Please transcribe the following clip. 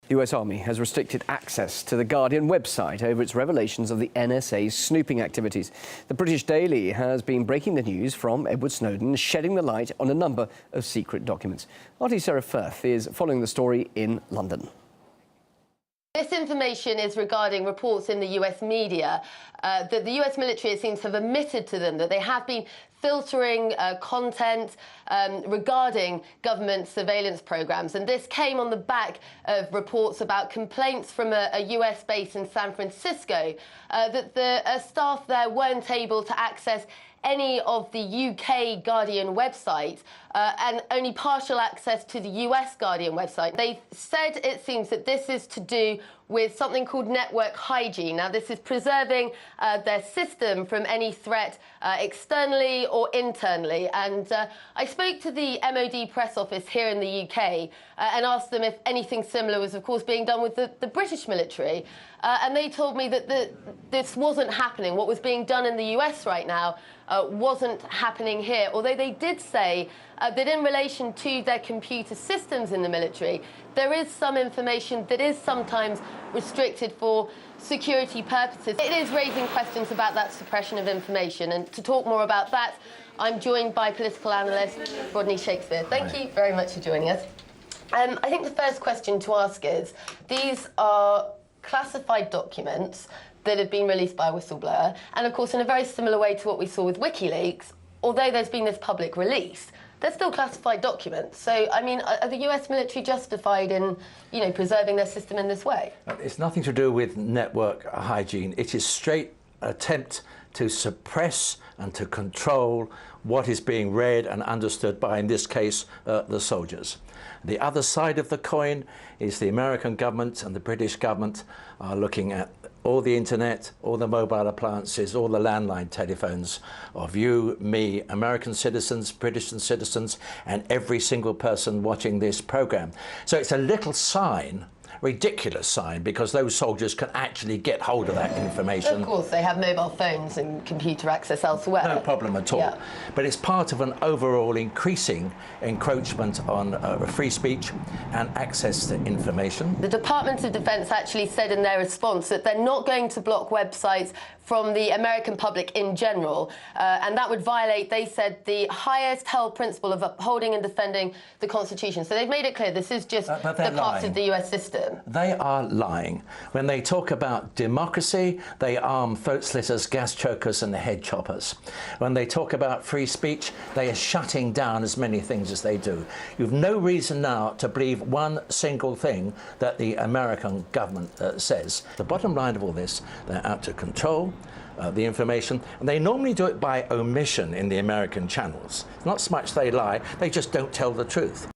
The US Army has restricted access to the Guardian website over its revelations of the NSA's snooping activities. The British Daily has been breaking the news from Edward Snowden, shedding the light on a number of secret documents. RT Sarah Firth is following the story in London. This information is regarding reports in the US media that the US military seems to have admitted to them that they have been filtering content regarding government surveillance programs. And this came on the back of reports about complaints from a US base in San Francisco that the staff there weren't able to access any of the UK Guardian website and only partial access to the US Guardian website. They said it seems that this is to do with something called network hygiene. Now, this is preserving their system from any threat externally or internally. And I spoke to the MOD press office here in the UK and asked them if anything similar was, of course, being done with the British military. And they told me that this wasn't happening. What was being done in the US right now wasn't happening here, although they did say that in relation to their computer systems in the military, there is some information that is sometimes restricted for security purposes. It is raising questions about that suppression of information, and to talk more about that, I'm joined by political analyst Rodney Shakespeare. Thank you very much for joining us. I think the first question to ask is, these are classified documents that have been released by a whistleblower, and of course in a very similar way to what we saw with WikiLeaks, although there's been this public release, they're still classified documents. So, I mean, are the US military justified in, preserving their system in this way? It's nothing to do with network hygiene. It is straight attempt to suppress and to control what is being read and understood by, in this case, the soldiers. The other side of the coin is the American government and the British government are looking at all the internet, all the mobile appliances, all the landline telephones of you, me, American citizens, British citizens, and every single person watching this program. So it's a little sign, ridiculous sign, because those soldiers can actually get hold of that information. Of course, they have mobile phones and computer access elsewhere. No problem at all. Yeah. But it's part of an overall increasing encroachment on free speech and access to information. The Department of Defense actually said in their response that they're not going to block websites from the American public in general, and that would violate, they said, the highest held principle of upholding and defending the Constitution. So they've made it clear this is just the parts of the US system. They are lying. When they talk about democracy, they arm throat slitters, gas chokers and head choppers. When they talk about free speech, they are shutting down as many things as they do. You've no reason now to believe one single thing that the American government says. The bottom line of all this, they're out to control the information, and they normally do it by omission in the American channels. Not so much they lie, they just don't tell the truth.